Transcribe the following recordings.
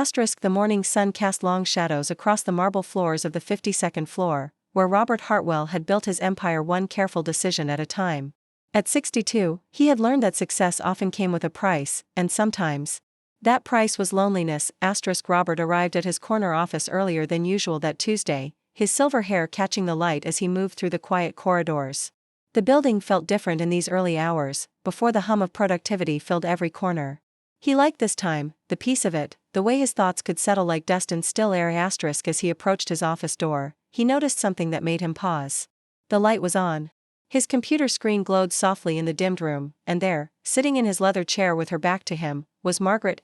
Asterisk the morning sun cast long shadows across the marble floors of the 52nd floor, where Robert Hartwell had built his empire one careful decision at a time. At 62, he had learned that success often came with a price, and sometimes that price was loneliness. Robert arrived at his corner office earlier than usual that Tuesday, his silver hair catching the light as he moved through the quiet corridors. The building felt different in these early hours, before the hum of productivity filled every corner. He liked this time, the peace of it, the way his thoughts could settle like dust in still air. As he approached his office door, he noticed something that made him pause. The light was on. His computer screen glowed softly in the dimmed room, and there, sitting in his leather chair with her back to him, was Margaret.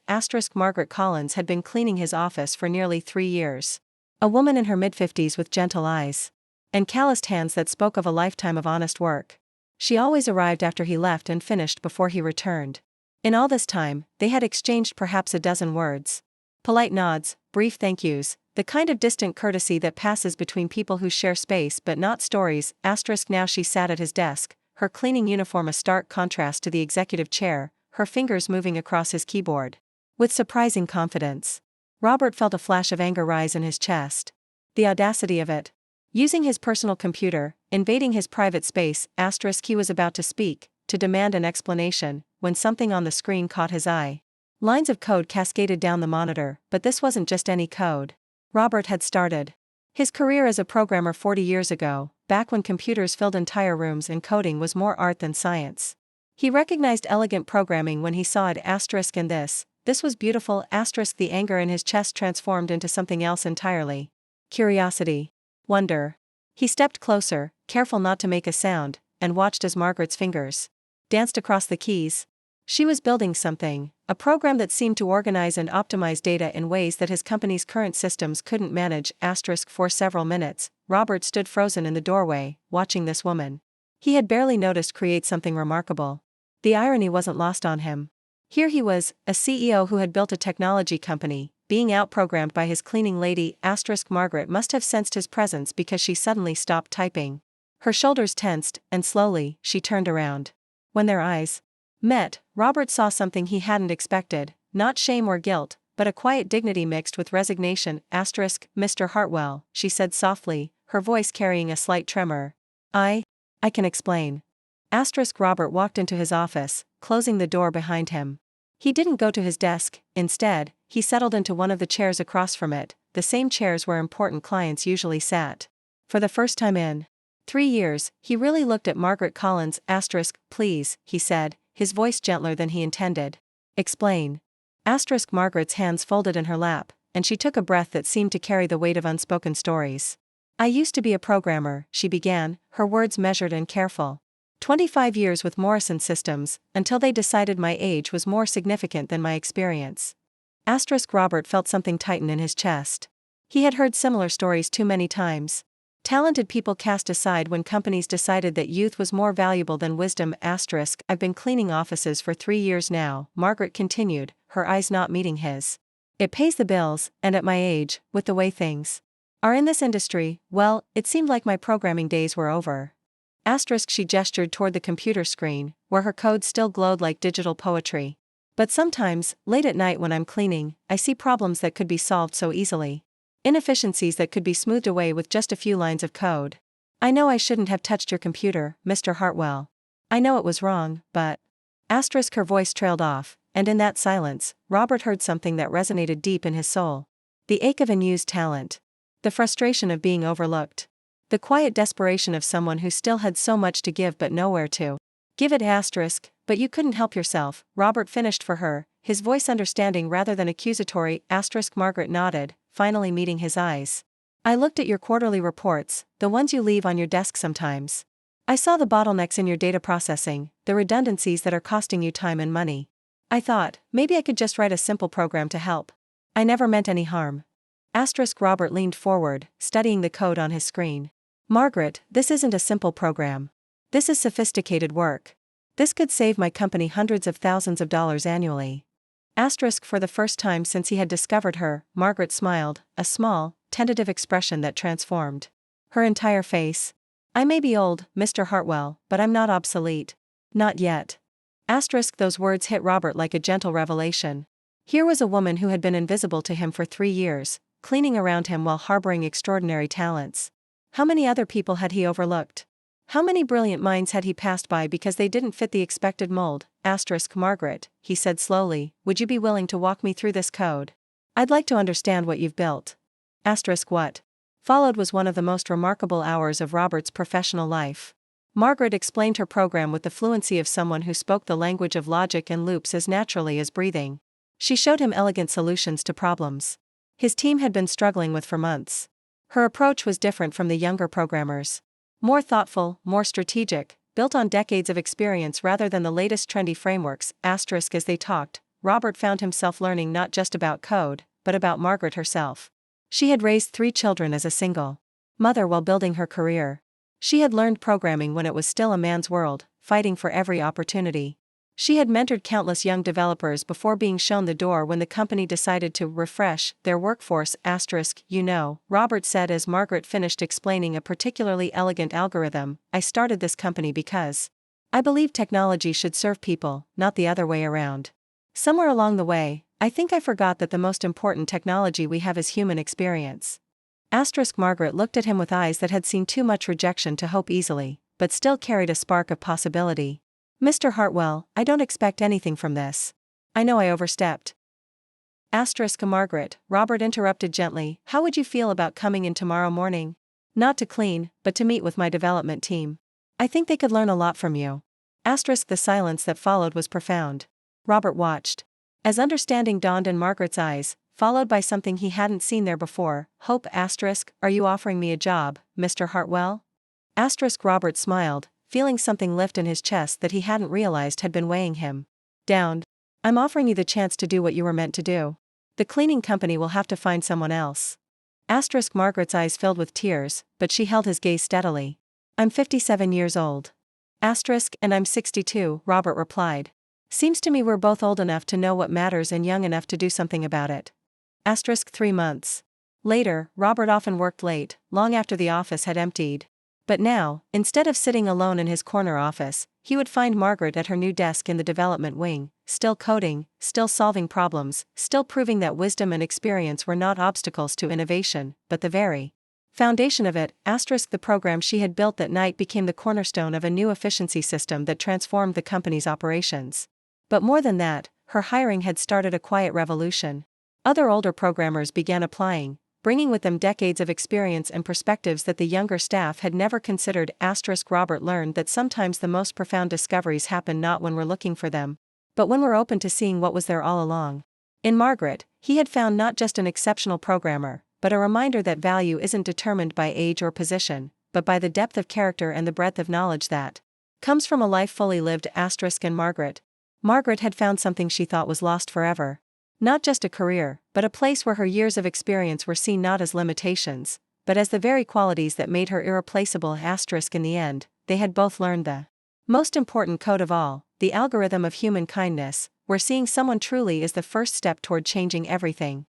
Margaret Collins had been cleaning his office for nearly 3 years. A woman in her mid-50s with gentle eyes and calloused hands that spoke of a lifetime of honest work. She always arrived after he left and finished before he returned. In all this time, they had exchanged perhaps a dozen words. Polite nods, brief thank yous, the kind of distant courtesy that passes between people who share space but not stories. Now she sat at his desk, her cleaning uniform a stark contrast to the executive chair, her fingers moving across his keyboard with surprising confidence. Robert felt a flash of anger rise in his chest. The audacity of it. Using his personal computer, invading his private space. He was about to speak, to demand an explanation, when something on the screen caught his eye. Lines of code cascaded down the monitor, but this wasn't just any code. Robert had started his career as a programmer 40 years ago, back when computers filled entire rooms and coding was more art than science. He recognized elegant programming when he saw it. And this was beautiful. The anger in his chest transformed into something else entirely. Curiosity. Wonder. He stepped closer, careful not to make a sound, and watched as Margaret's fingers danced across the keys. She was building something, a program that seemed to organize and optimize data in ways that his company's current systems couldn't manage. For several minutes, Robert stood frozen in the doorway, watching this woman he had barely noticed create something remarkable. The irony wasn't lost on him. Here he was, a CEO who had built a technology company, being outprogrammed by his cleaning lady. Margaret must have sensed his presence because she suddenly stopped typing. Her shoulders tensed, and slowly, she turned around. When their eyes met, Robert saw something he hadn't expected, not shame or guilt, but a quiet dignity mixed with resignation. Mr. Hartwell, she said softly, her voice carrying a slight tremor. I can explain. Robert walked into his office, closing the door behind him. He didn't go to his desk. Instead, he settled into one of the chairs across from it, the same chairs where important clients usually sat. For the first time in 3 years, he really looked at Margaret Collins. Please, he said, his voice gentler than he intended. Explain. Margaret's hands folded in her lap, and she took a breath that seemed to carry the weight of unspoken stories. I used to be a programmer, she began, her words measured and careful. 25 years with Morrison Systems, until they decided my age was more significant than my experience. Robert felt something tighten in his chest. He had heard similar stories too many times. Talented people cast aside when companies decided that youth was more valuable than wisdom. I've been cleaning offices for 3 years now, Margaret continued, her eyes not meeting his. It pays the bills, and at my age, with the way things are in this industry, well, it seemed like my programming days were over. She gestured toward the computer screen, where her code still glowed like digital poetry. But sometimes, late at night when I'm cleaning, I see problems that could be solved so easily. Inefficiencies that could be smoothed away with just a few lines of code. I know I shouldn't have touched your computer, Mr. Hartwell. I know it was wrong, but... Her voice trailed off, and in that silence, Robert heard something that resonated deep in his soul. The ache of unused talent. The frustration of being overlooked. The quiet desperation of someone who still had so much to give but nowhere to give it. But you couldn't help yourself, Robert finished for her, his voice understanding rather than accusatory. Margaret nodded, finally meeting his eyes. I looked at your quarterly reports, the ones you leave on your desk sometimes. I saw the bottlenecks in your data processing, the redundancies that are costing you time and money. I thought, maybe I could just write a simple program to help. I never meant any harm. Robert leaned forward, studying the code on his screen. Margaret, this isn't a simple program. This is sophisticated work. This could save my company hundreds of thousands of dollars annually. For the first time since he had discovered her, Margaret smiled, a small, tentative expression that transformed her entire face. I may be old, Mr. Hartwell, but I'm not obsolete. Not yet. Those words hit Robert like a gentle revelation. Here was a woman who had been invisible to him for 3 years, cleaning around him while harboring extraordinary talents. How many other people had he overlooked? How many brilliant minds had he passed by because they didn't fit the expected mold? Margaret, he said slowly, would you be willing to walk me through this code? I'd like to understand what you've built. What followed was one of the most remarkable hours of Robert's professional life. Margaret explained her program with the fluency of someone who spoke the language of logic and loops as naturally as breathing. She showed him elegant solutions to problems his team had been struggling with for months. Her approach was different from the younger programmers. More thoughtful, more strategic, built on decades of experience rather than the latest trendy frameworks. As they talked, Robert found himself learning not just about code, but about Margaret herself. She had raised 3 children as a single mother while building her career. She had learned programming when it was still a man's world, fighting for every opportunity. She had mentored countless young developers before being shown the door when the company decided to refresh their workforce. Robert said as Margaret finished explaining a particularly elegant algorithm, I started this company because I believe technology should serve people, not the other way around. Somewhere along the way, I think I forgot that the most important technology we have is human experience. Margaret looked at him with eyes that had seen too much rejection to hope easily, but still carried a spark of possibility. Mr. Hartwell, I don't expect anything from this. I know I overstepped. Margaret, Robert interrupted gently, how would you feel about coming in tomorrow morning? Not to clean, but to meet with my development team. I think they could learn a lot from you. The silence that followed was profound. Robert watched as understanding dawned in Margaret's eyes, followed by something he hadn't seen there before. Hope. Are you offering me a job, Mr. Hartwell? Robert smiled, feeling something lift in his chest that he hadn't realized had been weighing him down. I'm offering you the chance to do what you were meant to do. The cleaning company will have to find someone else. Margaret's eyes filled with tears, but she held his gaze steadily. I'm 57 years old. And I'm 62, Robert replied. Seems to me we're both old enough to know what matters and young enough to do something about it. 3 months later, Robert often worked late, long after the office had emptied. But now, instead of sitting alone in his corner office, he would find Margaret at her new desk in the development wing, still coding, still solving problems, still proving that wisdom and experience were not obstacles to innovation, but the very foundation of it. The program she had built that night became the cornerstone of a new efficiency system that transformed the company's operations. But more than that, her hiring had started a quiet revolution. Other older programmers began applying, bringing with them decades of experience and perspectives that the younger staff had never considered. Robert learned that sometimes the most profound discoveries happen not when we're looking for them, but when we're open to seeing what was there all along. In Margaret, he had found not just an exceptional programmer, but a reminder that value isn't determined by age or position, but by the depth of character and the breadth of knowledge that comes from a life fully lived. Margaret had found something she thought was lost forever. Not just a career, but a place where her years of experience were seen not as limitations, but as the very qualities that made her irreplaceable. In the end, they had both learned the most important code of all, the algorithm of human kindness, where seeing someone truly is the first step toward changing everything.